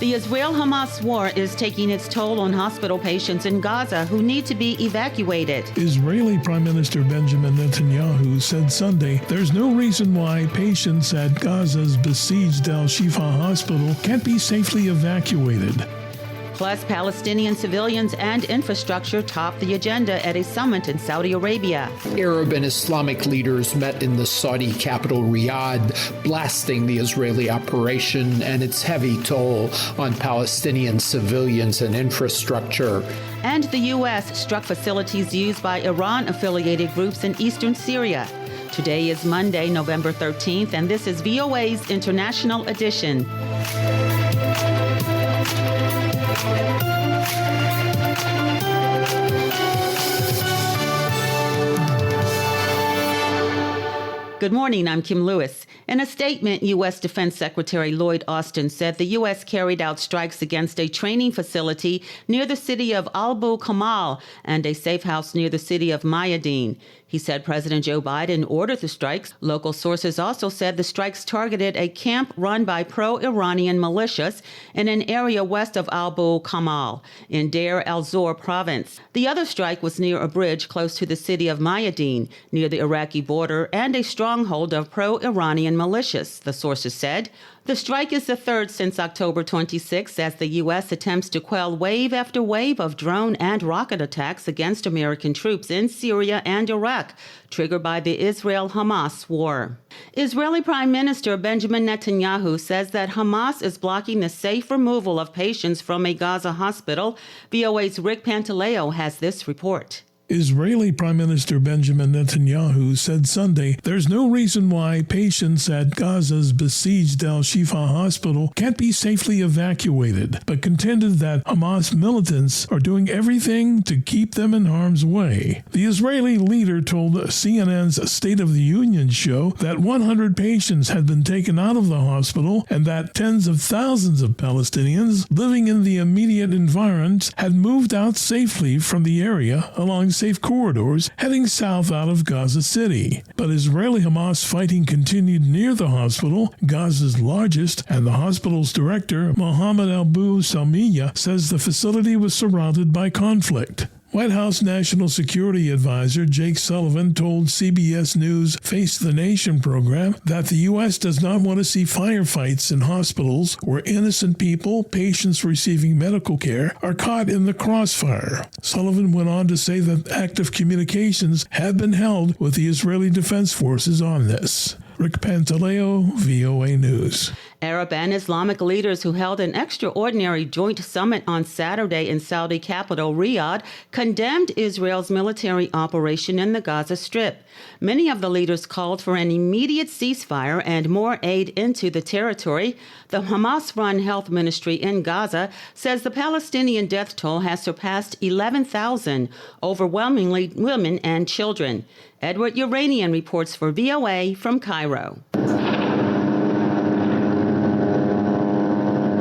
The Israel-Hamas war is taking its toll on hospital patients in Gaza who need to be evacuated. Israeli Prime Minister Benjamin Netanyahu said Sunday there's no reason why patients at Gaza's besieged Al-Shifa hospital can't be safely evacuated. Plus, Palestinian civilians and infrastructure topped the agenda at a summit in Saudi Arabia. Arab and Islamic leaders met in the Saudi capital Riyadh, blasting the Israeli operation and its heavy toll on Palestinian civilians and infrastructure. And the U.S. struck facilities used by Iran-affiliated groups in eastern Syria. Today is Monday, November 13th, and this is VOA's International Edition. Good morning, I'm Kim Lewis. In a statement, U.S. Defense Secretary Lloyd Austin said the U.S. carried out strikes against a training facility near the city of Abu Kamal and a safe house near the city of Mayadeen. He said President Joe Biden ordered the strikes. Local sources also said the strikes targeted a camp run by pro-Iranian militias in an area west of Abu Kamal in Deir el-Zor province. The other strike was near a bridge close to the city of Mayadeen, near the Iraqi border, and a stronghold of pro-Iranian militias, the sources said. The strike is the third since October 26 as the U.S. attempts to quell wave after wave of drone and rocket attacks against American troops in Syria and Iraq, triggered by the Israel-Hamas war. Israeli Prime Minister Benjamin Netanyahu says that Hamas is blocking the safe removal of patients from a Gaza hospital. VOA's Rick Pantaleo has this report. Israeli Prime Minister Benjamin Netanyahu said Sunday there's no reason why patients at Gaza's besieged Al-Shifa hospital can't be safely evacuated, but contended that Hamas militants are doing everything to keep them in harm's way. The Israeli leader told CNN's State of the Union show that 100 patients had been taken out of the hospital and that tens of thousands of Palestinians living in the immediate environs had moved out safely from the area along safe corridors heading south out of Gaza City. But Israeli-Hamas fighting continued near the hospital, Gaza's largest, and the hospital's director, Mohammed Abu Salmiya, says the facility was surrounded by conflict. White House National Security Advisor Jake Sullivan told CBS News' Face the Nation program that the U.S. does not want to see firefights in hospitals where innocent people, patients receiving medical care, are caught in the crossfire. Sullivan went on to say that active communications have been held with the Israeli Defense Forces on this. Rick Pantaleo, VOA News. Arab and Islamic leaders who held an extraordinary joint summit on Saturday in Saudi capital Riyadh condemned Israel's military operation in the Gaza Strip. Many of the leaders called for an immediate ceasefire and more aid into the territory. The Hamas-run health ministry in Gaza says the Palestinian death toll has surpassed 11,000, overwhelmingly women and children. Edward Uranian reports for VOA from Cairo.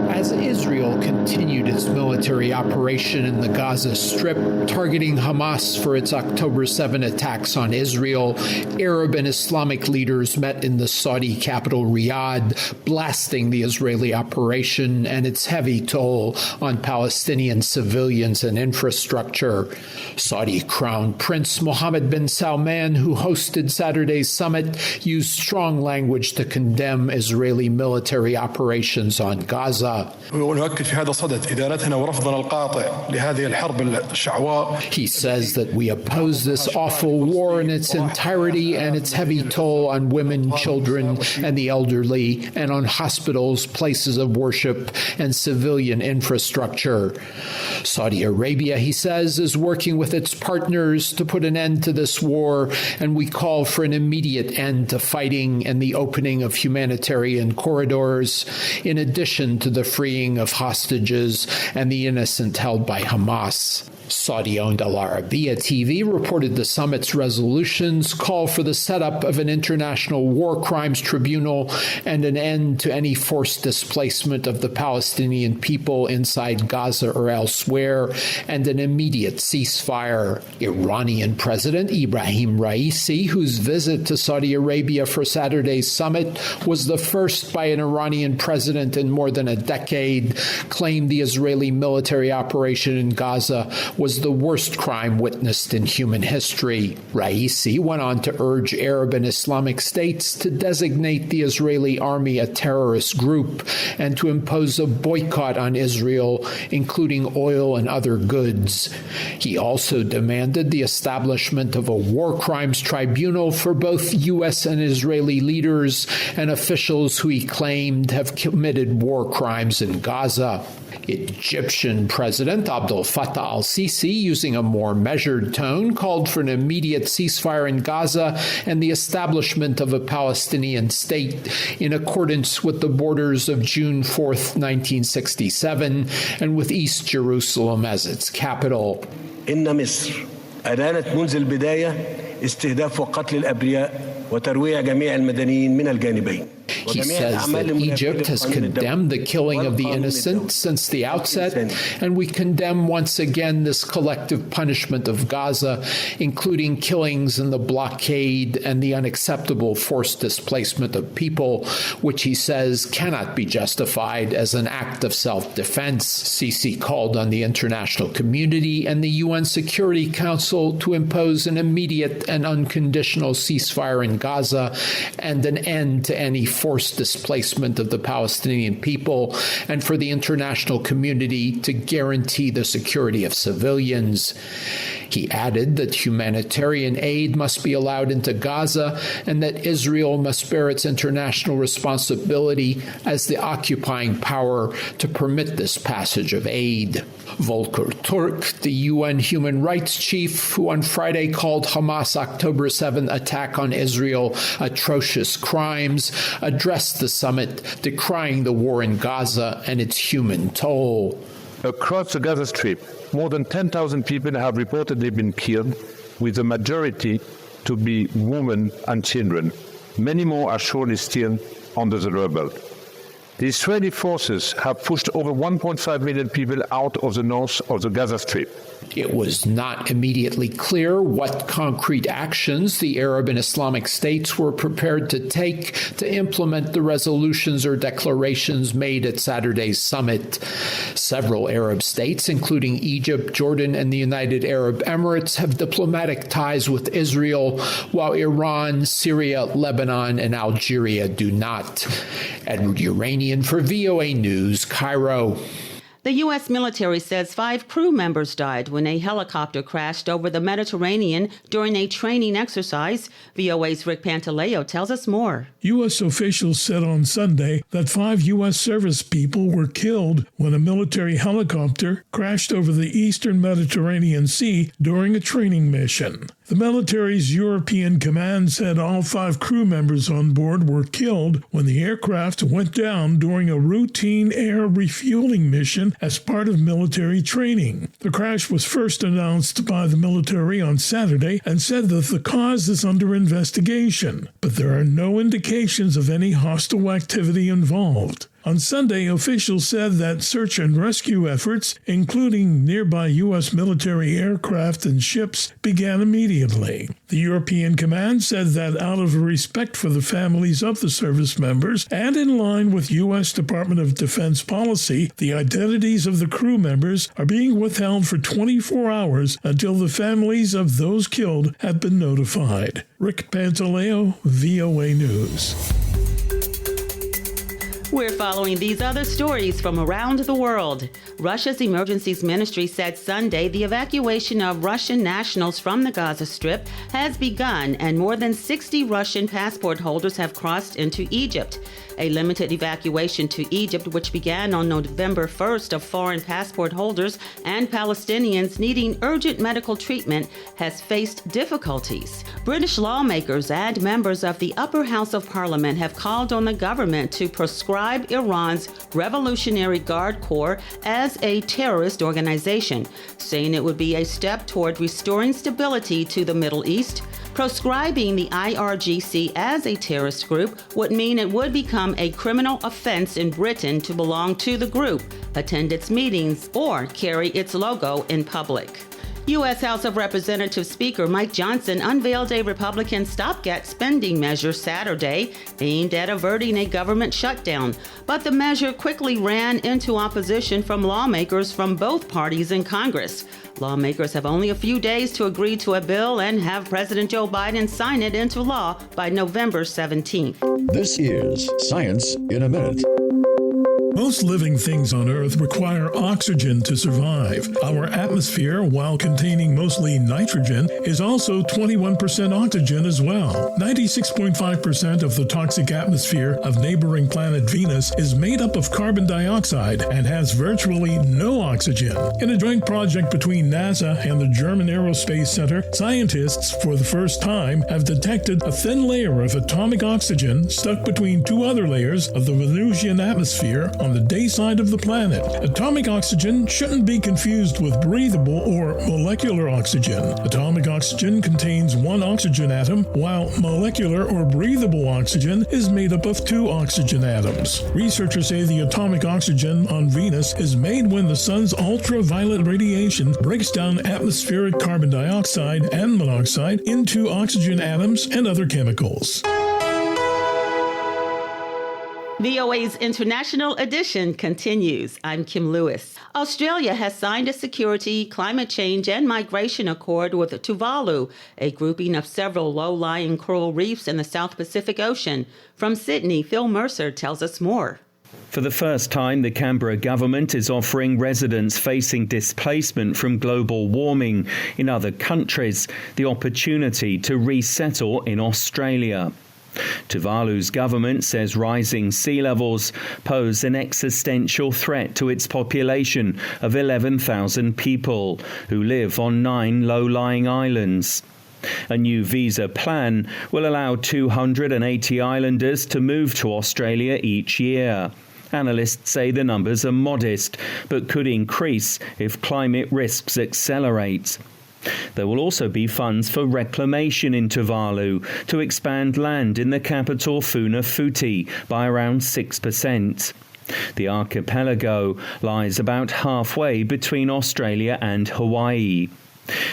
As Israel continued its military operation in the Gaza Strip, targeting Hamas for its October 7 attacks on Israel, Arab and Islamic leaders met in the Saudi capital Riyadh, blasting the Israeli operation and its heavy toll on Palestinian civilians and infrastructure. Saudi Crown Prince Mohammed bin Salman, who hosted Saturday's summit, used strong language to condemn Israeli military operations on Gaza. ونؤكد في هذا الصدد إدانتنا ورفضنا القاطع لهذه الحرب الشعواء. He says that we oppose this awful war in its entirety and its heavy toll on women, children, and the elderly, and on hospitals, places of worship, and civilian infrastructure. Saudi Arabia, he says, is working with its partners to put an end to this war, and we call for an immediate end to fighting and the opening of humanitarian corridors, in addition to the freeing of hostages and the innocent held by Hamas. Saudi-owned Al Arabiya TV reported the summit's resolutions call for the setup of an international war crimes tribunal and an end to any forced displacement of the Palestinian people inside Gaza or elsewhere, and an immediate ceasefire. Iranian President Ibrahim Raisi, whose visit to Saudi Arabia for Saturday's summit was the first by an Iranian president in more than a decade, claimed the Israeli military operation in Gaza was the worst crime witnessed in human history. Raisi went on to urge Arab and Islamic states to designate the Israeli army a terrorist group and to impose a boycott on Israel, including oil and other goods. He also demanded the establishment of a war crimes tribunal for both U.S. and Israeli leaders and officials who he claimed have committed war crimes in Gaza. Egyptian President Abdel Fattah al-Sisi, using a more measured tone, called for an immediate ceasefire in Gaza and the establishment of a Palestinian state in accordance with the borders of June 4, 1967, and with East Jerusalem as its capital. إن مصر أدانت منذ البداية استهداف وقتل الأبرياء وترويع جميع المدنيين من الجانبين. He says that Egypt has condemned the killing of the innocent since the outset, and we condemn once again this collective punishment of Gaza, including killings in the blockade and the unacceptable forced displacement of people, which he says cannot be justified as an act of self-defense. Sisi called on the international community and the UN Security Council to impose an immediate and unconditional ceasefire in Gaza and an end to any forced displacement of the Palestinian people, and for the international community to guarantee the security of civilians. He added that humanitarian aid must be allowed into Gaza and that Israel must bear its international responsibility as the occupying power to permit this passage of aid. Volker Turk, the UN human rights chief, who on Friday called Hamas' October 7 attack on Israel atrocious crimes, addressed the summit, decrying the war in Gaza and its human toll. Across the Gaza Strip, more than 10,000 people have reportedly been killed, with the majority to be women and children. Many more are surely still under the rubble. The Israeli forces have pushed over 1.5 million people out of the north of the Gaza Strip. It was not immediately clear what concrete actions the Arab and Islamic states were prepared to take to implement the resolutions or declarations made at Saturday's summit. Several Arab states, including Egypt, Jordan, and the United Arab Emirates, have diplomatic ties with Israel, while Iran, Syria, Lebanon, and Algeria do not. Edward Uranian for VOA News, Cairo. The U.S. military says 5 crew members died when a helicopter crashed over the Mediterranean during a training exercise. VOA's Rick Pantaleo tells us more. U.S. officials said on Sunday that 5 U.S. service people were killed when a military helicopter crashed over the eastern Mediterranean Sea during a training mission. The military's European command said all 5 crew members on board were killed when the aircraft went down during a routine air refueling mission as part of military training. The crash was first announced by the military on Saturday and said that the cause is under investigation, but there are no indications of any hostile activity involved. On Sunday, officials said that search and rescue efforts, including nearby U.S. military aircraft and ships, began immediately. The European command said that out of respect for the families of the service members and in line with U.S. Department of Defense policy, the identities of the crew members are being withheld for 24 hours until the families of those killed have been notified. Rick Pantaleo, VOA News. We're following these other stories from around the world. Russia's emergencies ministry said Sunday the evacuation of Russian nationals from the Gaza Strip has begun, and more than 60 Russian passport holders have crossed into Egypt. A limited evacuation to Egypt, which began on November 1st of foreign passport holders and Palestinians needing urgent medical treatment, has faced difficulties. British lawmakers and members of the upper house of parliament have called on the government to prescribe described Iran's Revolutionary Guard Corps as a terrorist organization, saying it would be a step toward restoring stability to the Middle East. Proscribing the IRGC as a terrorist group would mean it would become a criminal offense in Britain to belong to the group, attend its meetings, or carry its logo in public. U.S. House of Representatives Speaker Mike Johnson unveiled a Republican stopgap spending measure Saturday aimed at averting a government shutdown, but the measure quickly ran into opposition from lawmakers from both parties in Congress. Lawmakers have only a few days to agree to a bill and have President Joe Biden sign it into law by November 17th. This is Science in a Minute. Most living things on Earth require oxygen to survive. Our atmosphere, while containing mostly nitrogen, is also 21% oxygen as well. 96.5% of the toxic atmosphere of neighboring planet Venus is made up of carbon dioxide and has virtually no oxygen. In a joint project between NASA and the German Aerospace Center, scientists, for the first time, have detected a thin layer of atomic oxygen stuck between two other layers of the Venusian atmosphere on the day side of the planet. Atomic oxygen shouldn't be confused with breathable or molecular oxygen. Atomic oxygen contains one oxygen atom, while molecular or breathable oxygen is made up of two oxygen atoms. Researchers say the atomic oxygen on Venus is made when the sun's ultraviolet radiation breaks down atmospheric carbon dioxide and monoxide into oxygen atoms and other chemicals. VOA's International Edition continues. I'm Kim Lewis. Australia has signed a security, climate change, and migration accord with Tuvalu, a grouping of several low-lying coral reefs in the South Pacific Ocean. From Sydney, Phil Mercer tells us more. For the first time, the Canberra government is offering residents facing displacement from global warming in other countries the opportunity to resettle in Australia. Tuvalu's government says rising sea levels pose an existential threat to its population of 11,000 people who live on 9 low-lying islands. A new visa plan will allow 280 islanders to move to Australia each year. Analysts say the numbers are modest, but could increase if climate risks accelerate. There will also be funds for reclamation in Tuvalu to expand land in the capital Funafuti by around 6%. The archipelago lies about halfway between Australia and Hawaii.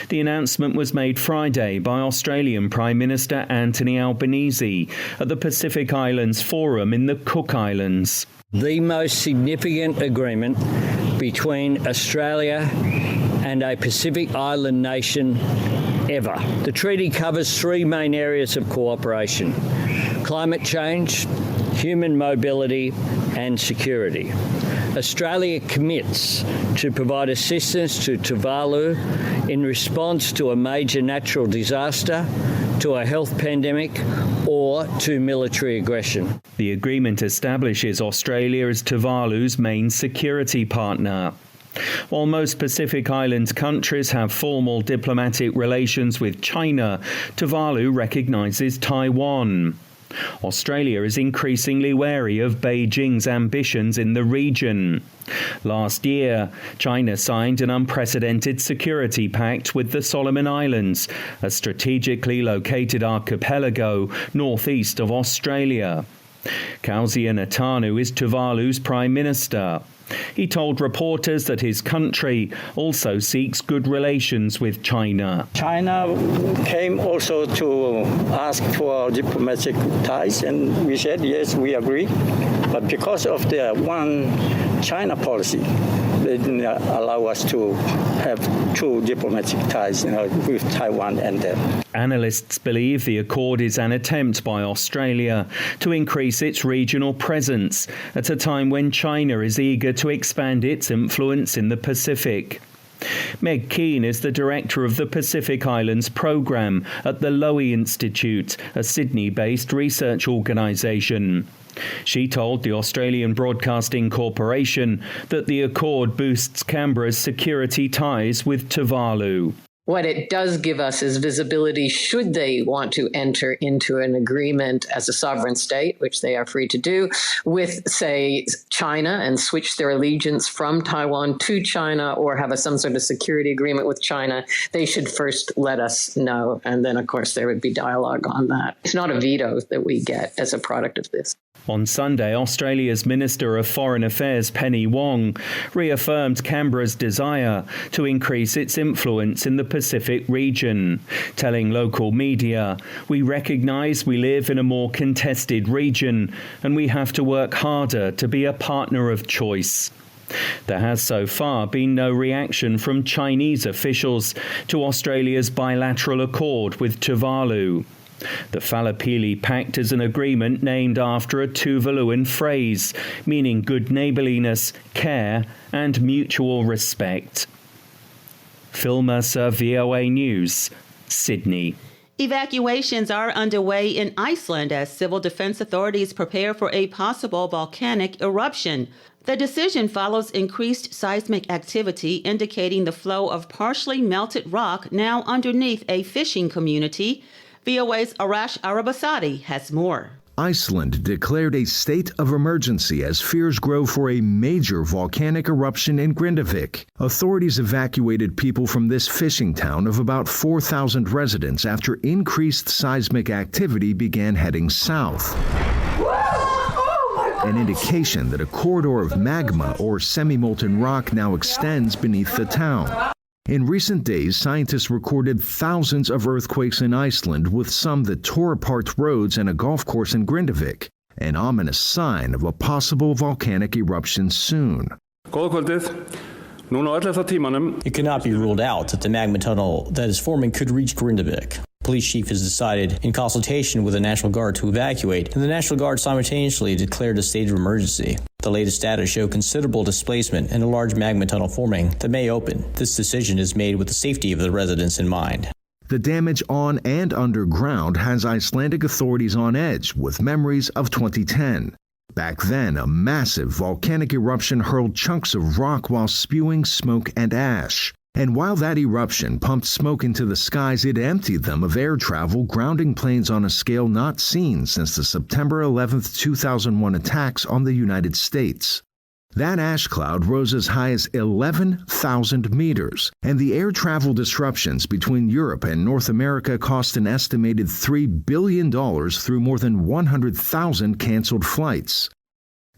The announcement was made Friday by Australian Prime Minister Anthony Albanese at the Pacific Islands Forum in the Cook Islands. The most significant agreement between Australia and a Pacific Island nation ever. The treaty covers 3 main areas of cooperation: climate change, human mobility, and security. Australia commits to provide assistance to Tuvalu in response to a major natural disaster, to a health pandemic, or to military aggression. The agreement establishes Australia as Tuvalu's main security partner. While most Pacific Islands countries have formal diplomatic relations with China, Tuvalu recognises Taiwan. Australia is increasingly wary of Beijing's ambitions in the region. Last year, China signed an unprecedented security pact with the Solomon Islands, a strategically located archipelago northeast of Australia. Kausea Natanu is Tuvalu's Prime Minister. He told reporters that his country also seeks good relations with China. China came also to ask for diplomatic ties, and we said, yes, we agree. But because of the one China policy, they didn't allow us to have true diplomatic ties with Taiwan and them. Analysts believe the accord is an attempt by Australia to increase its regional presence at a time when China is eager to expand its influence in the Pacific. Meg Keane is the director of the Pacific Islands Programme at the Lowy Institute, a Sydney-based research organisation. She told the Australian Broadcasting Corporation that the accord boosts Canberra's security ties with Tuvalu. What it does give us is visibility should they want to enter into an agreement as a sovereign state, which they are free to do, with, say, China and switch their allegiance from Taiwan to China or have some sort of security agreement with China. They should first let us know. And then, of course, there would be dialogue on that. It's not a veto that we get as a product of this. On Sunday, Australia's Minister of Foreign Affairs, Penny Wong, reaffirmed Canberra's desire to increase its influence in the Pacific region, telling local media, "We recognise we live in a more contested region and we have to work harder to be a partner of choice." There has so far been no reaction from Chinese officials to Australia's bilateral accord with Tuvalu. The Falapili Pact is an agreement named after a Tuvaluan phrase meaning good neighbourliness, care and mutual respect. Phil Mercer, VOA News, Sydney. Evacuations are underway in Iceland as civil defense authorities prepare for a possible volcanic eruption. The decision follows increased seismic activity indicating the flow of partially melted rock now underneath a fishing community. VOA's Arash Arabasadi has more. Iceland declared a state of emergency as fears grow for a major volcanic eruption in Grindavik. Authorities evacuated people from this fishing town of about 4,000 residents after increased seismic activity began heading south. An indication that a corridor of magma or semi-molten rock now extends beneath the town. In recent days, scientists recorded thousands of earthquakes in Iceland, with some that tore apart roads and a golf course in Grindavik, an ominous sign of a possible volcanic eruption soon. It cannot be ruled out that the magma tunnel that is forming could reach Grindavik. Police chief has decided, in consultation with the National Guard, to evacuate, and the National Guard simultaneously declared a state of emergency. The latest data show considerable displacement and a large magma tunnel forming that may open. This decision is made with the safety of the residents in mind. The damage on and underground has Icelandic authorities on edge with memories of 2010. Back then, a massive volcanic eruption hurled chunks of rock while spewing smoke and ash. And while that eruption pumped smoke into the skies, it emptied them of air travel, grounding planes on a scale not seen since the September 11, 2001 attacks on the United States. That ash cloud rose as high as 11,000 meters, and the air travel disruptions between Europe and North America cost an estimated $3 billion through more than 100,000 canceled flights.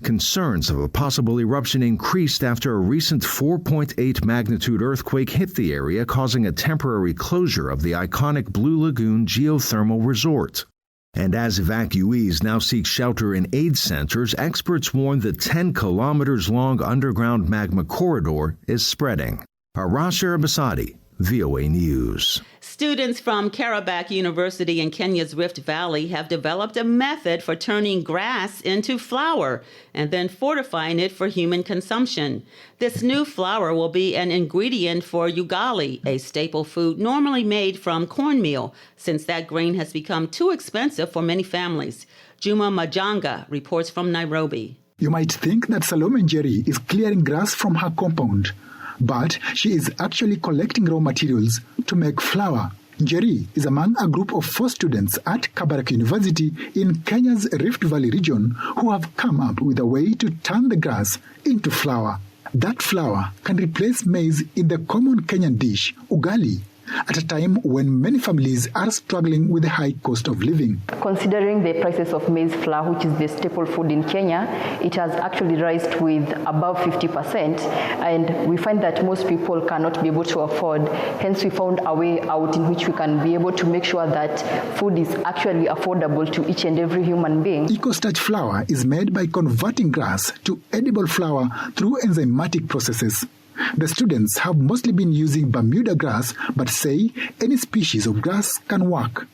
Concerns of a possible eruption increased after a recent 4.8 magnitude earthquake hit the area, causing a temporary closure of the iconic Blue Lagoon geothermal resort. And as evacuees now seek shelter in aid centers, experts warn the 10 kilometers long underground magma corridor is spreading. Arash Arabasadi, VOA News. Students from Karabakh University in Kenya's Rift Valley have developed a method for turning grass into flour and then fortifying it for human consumption. This new flour will be an ingredient for ugali, a staple food normally made from cornmeal, since that grain has become too expensive for many families. Juma Majanga reports from Nairobi. You might think that Salome Njeri is clearing grass from her compound, but she is actually collecting raw materials to make flour. Njeri is among a group of 4 students at Kabarak University in Kenya's Rift Valley region who have come up with a way to turn the grass into flour. That flour can replace maize in the common Kenyan dish, ugali, at a time when many families are struggling with the high cost of living. Considering the prices of maize flour, which is the staple food in Kenya, it has actually risen with above 50%, and we find that most people cannot be able to afford. Hence, we found a way out in which we can be able to make sure that food is actually affordable to each and every human being. Eco-starch flour is made by converting grass to edible flour through enzymatic processes. The students have mostly been using Bermuda grass, but say any species of grass can work.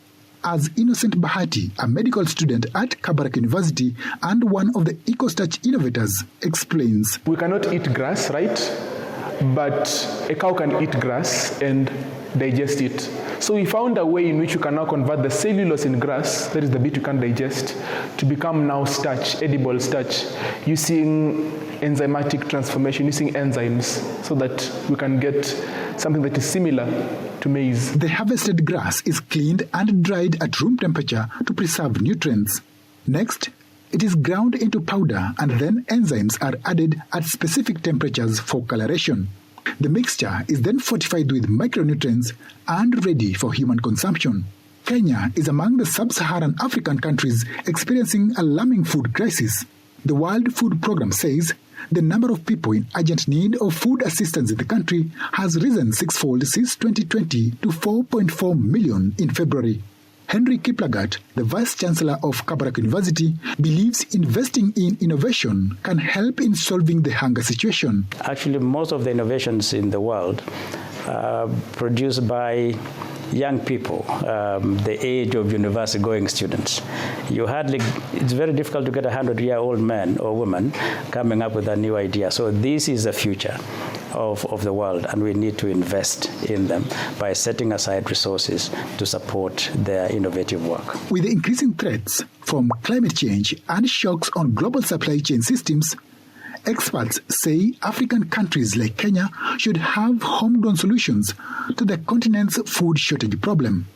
As Innocent Bahati, a medical student at Kabarak University and one of the EcoStarch innovators, explains. We cannot eat grass, right? But a cow can eat grass and digest it. So we found a way in which you can now convert the cellulose in grass, that is the bit you can digest, to become now starch, edible starch, using enzymatic transformation, using enzymes, so that we can get something that is similar to maize. The harvested grass is cleaned and dried at room temperature to preserve nutrients. Next, it is ground into powder and then enzymes are added at specific temperatures for coloration. The mixture is then fortified with micronutrients and ready for human consumption. Kenya is among the sub-Saharan African countries experiencing alarming food crisis. The World Food Programme says the number of people in urgent need of food assistance in the country has risen sixfold since 2020 to 4.4 million in February. Henry Kiplagat, the Vice-Chancellor of Kabarak University, believes investing in innovation can help in solving the hunger situation. Actually, most of the innovations in the world are produced by young people, the age of university-going students. It's very difficult to get a 100-year-old man or woman coming up with a new idea. So this is the future of the world, and we need to invest in them by setting aside resources to support their innovative work. With the increasing threats from climate change and shocks on global supply chain systems, experts say African countries like Kenya should have homegrown solutions to the continent's food shortage problem.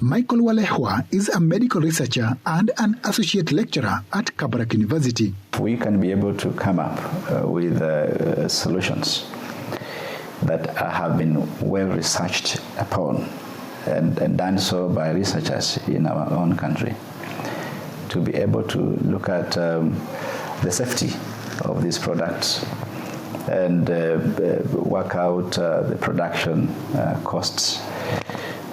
Michael Walehwa is a medical researcher and an associate lecturer at Kabarak University. We can be able to come up with solutions that have been well researched upon and done so by researchers in our own country, to be able to look at the safety of these products and work out the production costs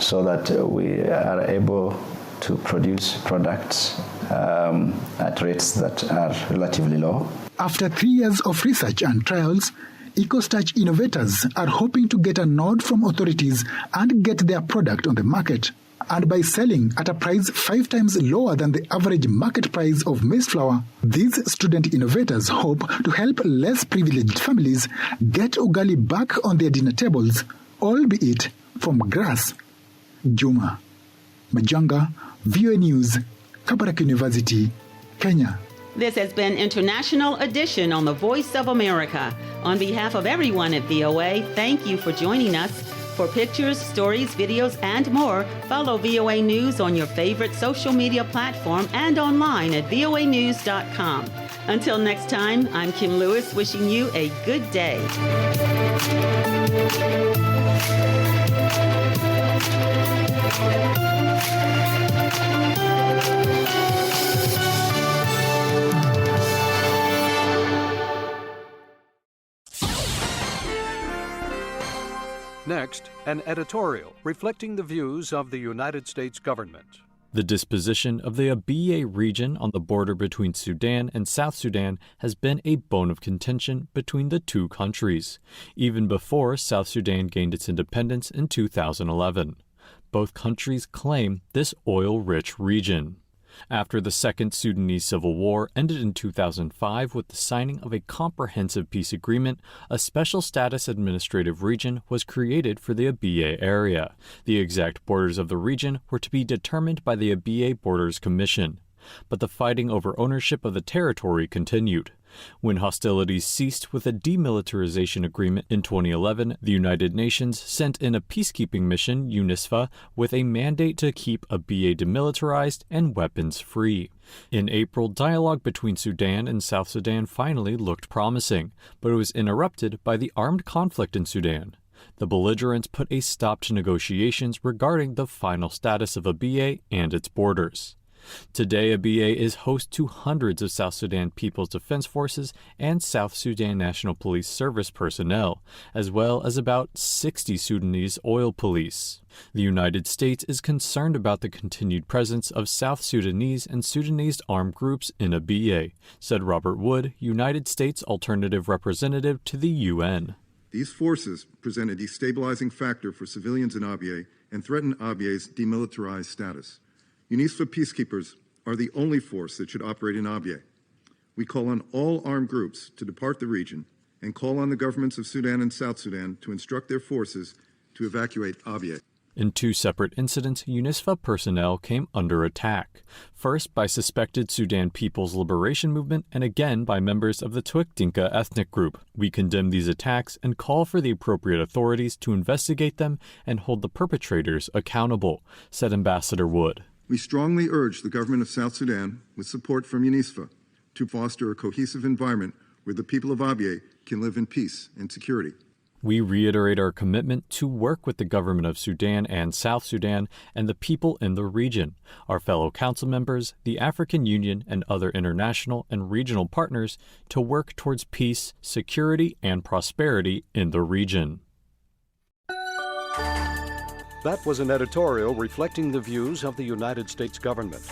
so that we are able to produce products at rates that are relatively low. After 3 years of research and trials, EcoStarch innovators are hoping to get a nod from authorities and get their product on the market. And by selling at a price 5 times lower than the average market price of maize flour, these student innovators hope to help less privileged families get ugali back on their dinner tables, albeit from grass. Juma Majanga, VOA News, Kabarak University, Kenya. This has been International Edition on the Voice of America. On behalf of everyone at VOA, thank you for joining us. For pictures, stories, videos, and more, follow VOA News on your favorite social media platform and online at voanews.com. Until next time, I'm Kim Lewis wishing you a good day. Next, an editorial reflecting the views of the United States government. The disposition of the Abyei region on the border between Sudan and South Sudan has been a bone of contention between the two countries, even before South Sudan gained its independence in 2011. Both countries claim this oil-rich region. After the Second Sudanese Civil War ended in 2005 with the signing of a comprehensive peace agreement, a special status administrative region was created for the Abyei area. The exact borders of the region were to be determined by the Abyei Borders Commission. But the fighting over ownership of the territory continued. When hostilities ceased with a demilitarization agreement in 2011, the United Nations sent in a peacekeeping mission, UNISFA, with a mandate to keep Abyei demilitarized and weapons-free. In April, dialogue between Sudan and South Sudan finally looked promising, but it was interrupted by the armed conflict in Sudan. The belligerents put a stop to negotiations regarding the final status of Abyei and its borders. Today, Abyei is host to hundreds of South Sudan People's Defense Forces and South Sudan National Police Service personnel, as well as about 60 Sudanese oil police. The United States is concerned about the continued presence of South Sudanese and Sudanese armed groups in Abyei, said Robert Wood, United States Alternative Representative to the UN. These forces present a destabilizing factor for civilians in Abyei and threaten Abyei's demilitarized status. UNISFA peacekeepers are the only force that should operate in Abyei. We call on all armed groups to depart the region and call on the governments of Sudan and South Sudan to instruct their forces to evacuate Abyei. In 2 separate incidents, UNISFA personnel came under attack, first by suspected Sudan People's Liberation Movement and again by members of the Twik-Dinka ethnic group. We condemn these attacks and call for the appropriate authorities to investigate them and hold the perpetrators accountable, said Ambassador Wood. We strongly urge the government of South Sudan, with support from UNISFA, to foster a cohesive environment where the people of Abyei can live in peace and security. We reiterate our commitment to work with the government of Sudan and South Sudan and the people in the region, our fellow council members, the African Union, and other international and regional partners to work towards peace, security, and prosperity in the region. That was an editorial reflecting the views of the United States government.